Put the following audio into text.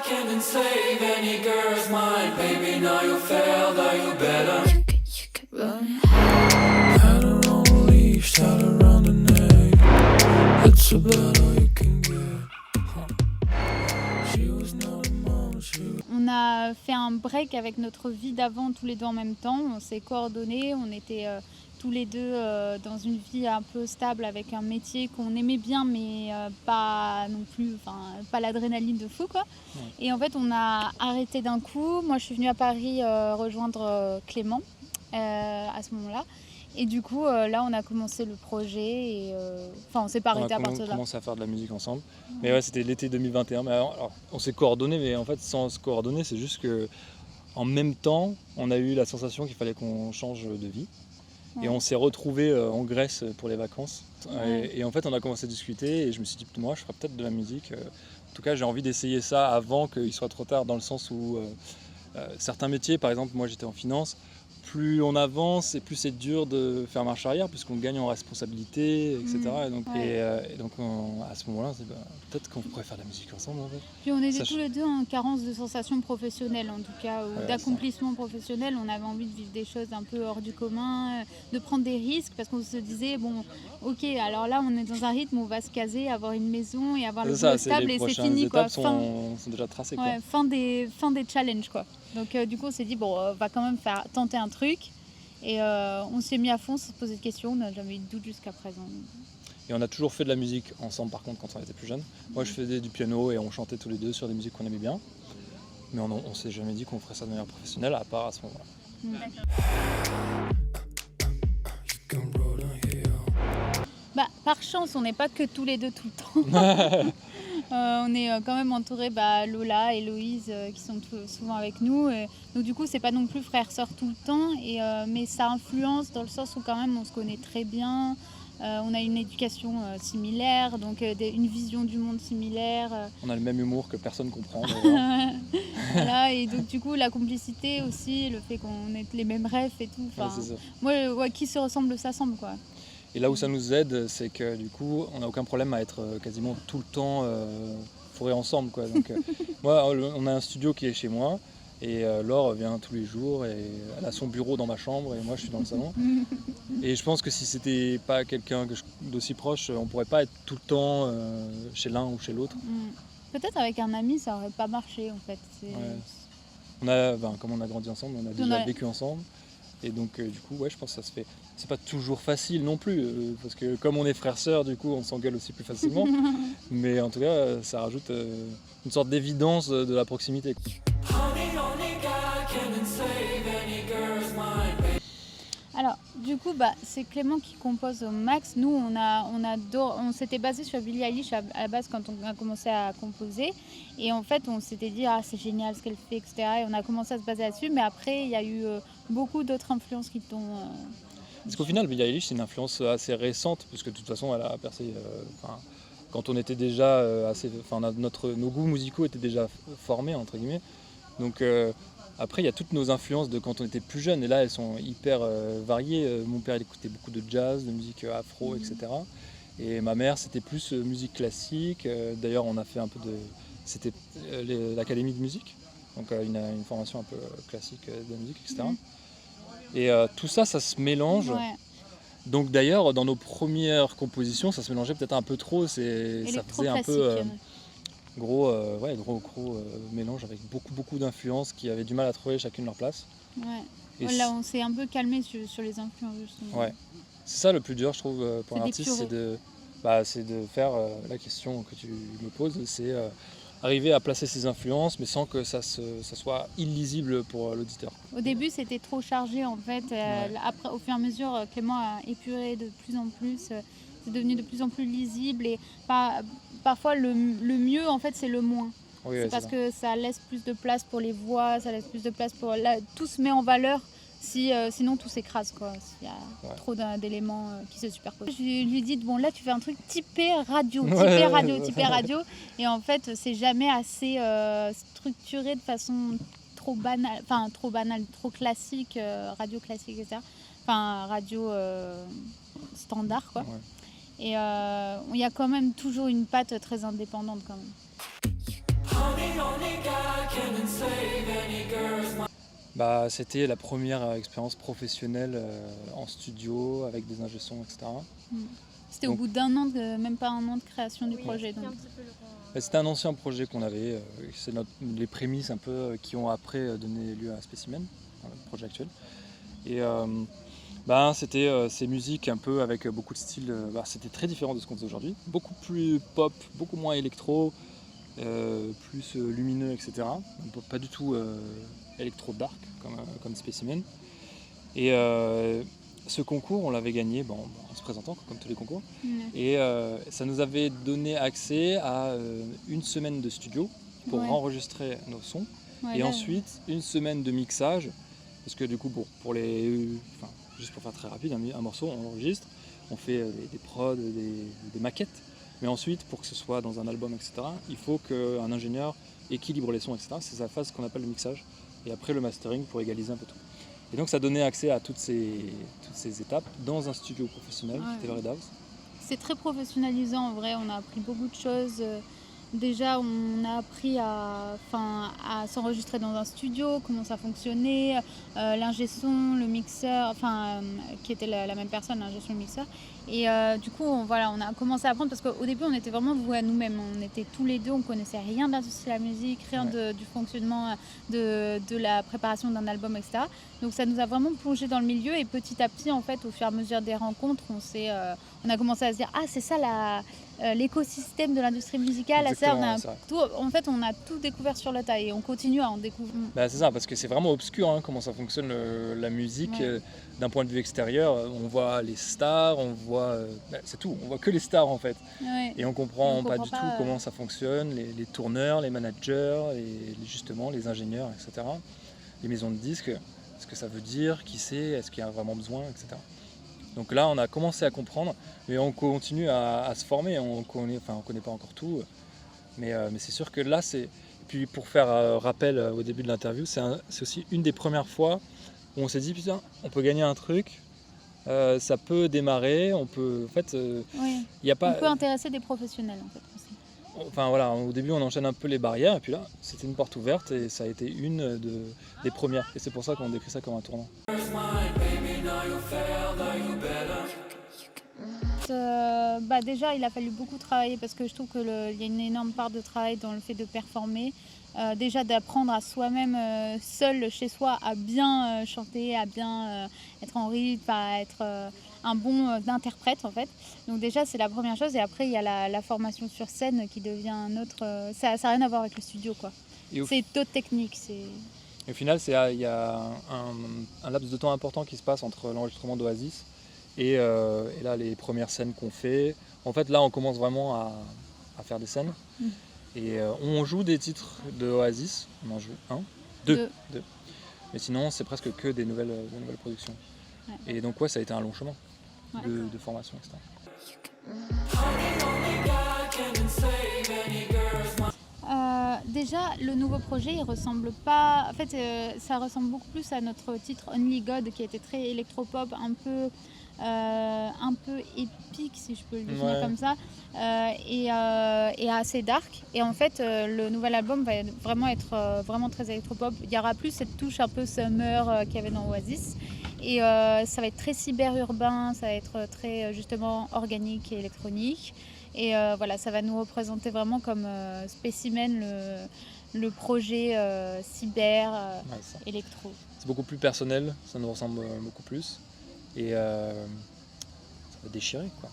can enslave any girl's mind. Baby, now you failed, are you better? You could run. Had her on a leash, tied her around her neck. It's about all you can get. She was not a mom, she was... On a fait un break avec notre vie d'avant tous les deux en même temps. On s'est coordonnés, on était tous les deux dans une vie un peu stable avec un métier qu'on aimait bien mais pas non plus, pas l'adrénaline de fou quoi. Ouais. Et en fait on a arrêté d'un coup. Moi je suis venue à Paris rejoindre Clément à ce moment-là. Et du coup, là, on a commencé le projet et on s'est pas arrêté à partir de là. On a commencé à faire de la musique ensemble. Mais ouais, c'était l'été 2021. Mais alors, on s'est coordonnés, mais en fait, sans se coordonner, c'est juste que en même temps, on a eu la sensation qu'il fallait qu'on change de vie. Ouais. Et on s'est retrouvés en Grèce pour les vacances. Ouais. Et en fait, on a commencé à discuter et je me suis dit, moi, je ferais peut-être de la musique. En tout cas, j'ai envie d'essayer ça avant qu'il soit trop tard, dans le sens où certains métiers, par exemple, moi, j'étais en finance. Plus on avance et plus c'est dur de faire marche arrière puisqu'on gagne en responsabilité, etc. Et donc à ce moment-là, c'est peut-être qu'on pourrait faire de la musique ensemble en fait. Puis on était tous les deux en carence de sensations professionnelles en tout cas, ou d'accomplissement professionnel. On avait envie de vivre des choses un peu hors du commun, de prendre des risques parce qu'on se disait, bon, ok, alors là on est dans un rythme où on va se caser, avoir une maison et avoir le boulot stable et c'est fini. Les étapes sont déjà tracées. Ouais, fin des challenges quoi. Donc du coup on s'est dit bon on va quand même tenter un truc et on s'est mis à fond sans se poser de questions, on n'a jamais eu de doute jusqu'à présent. Et on a toujours fait de la musique ensemble par contre quand on était plus jeunes. Moi je faisais du piano et on chantait tous les deux sur des musiques qu'on aimait bien. Mais on s'est jamais dit qu'on ferait ça de manière professionnelle à part à ce moment-là. Bah, par chance on n'est pas que tous les deux tout le temps. On est quand même entouré Lola et Loïse qui sont souvent avec nous. Donc du coup, c'est pas non plus frère-sœur tout le temps, mais ça influence dans le sens où quand même on se connaît très bien. On a une éducation similaire, donc une vision du monde similaire. On a le même humour que personne comprend. Voilà, et donc du coup, la complicité aussi, le fait qu'on ait les mêmes rêves et tout. Moi, qui se ressemble s'assemble quoi. Et là où ça nous aide, c'est que du coup, on n'a aucun problème à être quasiment tout le temps fourrés ensemble, quoi. Donc, moi, on a un studio qui est chez moi, et Laure vient tous les jours, et elle a son bureau dans ma chambre, et moi, je suis dans le salon. Et je pense que si c'était pas quelqu'un d'aussi proche, on pourrait pas être tout le temps chez l'un ou chez l'autre. Peut-être avec un ami, ça aurait pas marché, en fait. Ouais. Comme on a grandi ensemble, on a déjà vécu ensemble. Et donc du coup je pense que ça se fait. C'est pas toujours facile non plus parce que comme on est frères-sœurs du coup on s'engueule aussi plus facilement. Mais en tout cas ça rajoute une sorte d'évidence de la proximité. Alors du coup c'est Clément qui compose au max. Nous on s'était basé sur Billie Eilish à la base quand on a commencé à composer et en fait on s'était dit c'est génial ce qu'elle fait etc. Et on a commencé à se baser là-dessus mais après il y a eu beaucoup d'autres influences qui t'ont... Parce qu'au final Billie Eilish c'est une influence assez récente puisque de toute façon elle a percé quand on était déjà nos goûts musicaux étaient déjà formés entre guillemets donc après, il y a toutes nos influences de quand on était plus jeune, et là, elles sont hyper variées. Mon père, il écoutait beaucoup de jazz, de musique afro, etc. Et ma mère, c'était plus musique classique. D'ailleurs, on a fait un peu de... C'était l'académie de musique, donc une formation un peu classique de musique, etc. Et tout ça, ça se mélange. Ouais. Donc d'ailleurs, dans nos premières compositions, ça se mélangeait peut-être un peu trop. Ça faisait un peu... Gros mélange avec beaucoup d'influences qui avaient du mal à trouver chacune leur place. Ouais. Et là, on s'est un peu calmé sur les influences justement. Ouais. C'est ça le plus dur, je trouve, pour un artiste, c'est de faire la question que tu me poses, c'est arriver à placer ses influences, mais sans que ça soit illisible pour l'auditeur. Au début, c'était trop chargé en fait. Après, au fur et à mesure, Clément a épuré de plus en plus. C'est devenu de plus en plus lisible et parfois le mieux en fait c'est le moins. Oui, c'est parce que ça laisse plus de place pour les voix, ça laisse plus de place pour tout se met en valeur. Sinon tout s'écrase quoi. S'il y a trop d'éléments qui se superposent. Je lui dis bon là tu fais un truc typé radio, typé radio et en fait c'est jamais assez structuré de façon trop banale, trop classique, radio classique etc. Enfin radio standard quoi. Ouais. Et il y a quand même toujours une patte très indépendante quand même. Bah, c'était la première expérience professionnelle en studio avec des ingé sons, etc. C'était au Donc- bout d'un an, même pas un an de création du projet. Donc. C'était un ancien projet qu'on avait, c'est les prémices un peu qui ont après donné lieu à Specimen, le projet actuel. Et c'était ces musiques un peu avec beaucoup de styles, c'était très différent de ce qu'on faisait aujourd'hui. Beaucoup plus pop, beaucoup moins électro, plus lumineux, etc. Donc, pas du tout électro dark comme Specimen. Et ce concours, on l'avait gagné en se présentant, comme tous les concours. Et ça nous avait donné accès à une semaine de studio pour Ouais. enregistrer nos sons. Ouais, Et là, ensuite, une semaine de mixage. Parce que du coup, juste pour faire très rapide, un morceau, on l'enregistre, on fait des prods, des maquettes. Mais ensuite, pour que ce soit dans un album, etc., il faut qu'un ingénieur équilibre les sons, etc. C'est sa phase qu'on appelle le mixage. Et après le mastering pour égaliser un peu tout. Et donc ça donnait accès à toutes ces étapes dans un studio professionnel qui était le Red House. c'est très professionnalisant en vrai, on a appris beaucoup de choses. Déjà, on a appris à s'enregistrer dans un studio, comment ça fonctionnait, l'ingé son, le mixeur, qui était la même personne, l'ingé son, le mixeur. Et du coup, on a commencé à apprendre parce qu'au début, on était vraiment voués à nous-mêmes. On était tous les deux, on connaissait rien de l'industrie de la musique, rien du fonctionnement de la préparation d'un album, etc. Donc ça nous a vraiment plongé dans le milieu et petit à petit, en fait, au fur et à mesure des rencontres, on a commencé à se dire « Ah, c'est ça l'écosystème de l'industrie musicale. » Exactement, c'est vrai. On a tout découvert sur le tas et on continue à en découvrir. C'est ça, parce que c'est vraiment obscur comment ça fonctionne la musique. Ouais. D'un point de vue extérieur, on voit les stars, c'est tout, on voit que les stars en fait. Ouais. Et on comprend pas comprend du pas, tout comment ça fonctionne, les tourneurs, les managers, justement les ingénieurs, etc. Les maisons de disques, ce que ça veut dire, qui c'est, est-ce qu'il y a vraiment besoin, etc. Donc là, on a commencé à comprendre, mais on continue à se former. On connaît pas encore tout, mais c'est sûr que là, c'est. Et puis pour faire rappel au début de l'interview, c'est aussi une des premières fois où on s'est dit putain, on peut gagner un truc, ça peut démarrer, on peut. En fait, Oui. il y a pas. On peut intéresser des professionnels en fait aussi. Enfin voilà, au début on enchaîne un peu les barrières et puis là c'était une porte ouverte et ça a été une des premières et c'est pour ça qu'on décrit ça comme un tournant. Déjà il a fallu beaucoup travailler parce que je trouve qu'il y a une énorme part de travail dans le fait de performer. Déjà d'apprendre à soi-même, seul chez soi, à bien chanter, à bien être en rythme, à être un bon interprète en fait. Donc déjà c'est la première chose et après il y a la formation sur scène qui devient un autre... ça n'a rien à voir avec le studio quoi. C'est d'autres techniques. Et au final il y a un laps de temps important qui se passe entre l'enregistrement d'Oasis et là les premières scènes qu'on fait. En fait là on commence vraiment à faire des scènes. Et on joue des titres de Oasis, on en joue deux. Mais sinon, c'est presque que des nouvelles productions. Ouais. Et donc, ça a été un long chemin de formation, etc. Déjà, le nouveau projet, il ressemble pas... En fait, ça ressemble beaucoup plus à notre titre Only God, qui était très électropop, un peu épique, si je peux le définir comme ça, et assez dark. Et en fait, le nouvel album va vraiment être vraiment très électropop. Il y aura plus cette touche un peu summer qu'il y avait dans Oasis. Et ça va être très cyber-urbain, ça va être très justement organique et électronique. Et ça va nous représenter vraiment comme Specimen, le projet cyber électro. C'est beaucoup plus personnel, ça nous ressemble beaucoup plus. Et ça va déchirer quoi.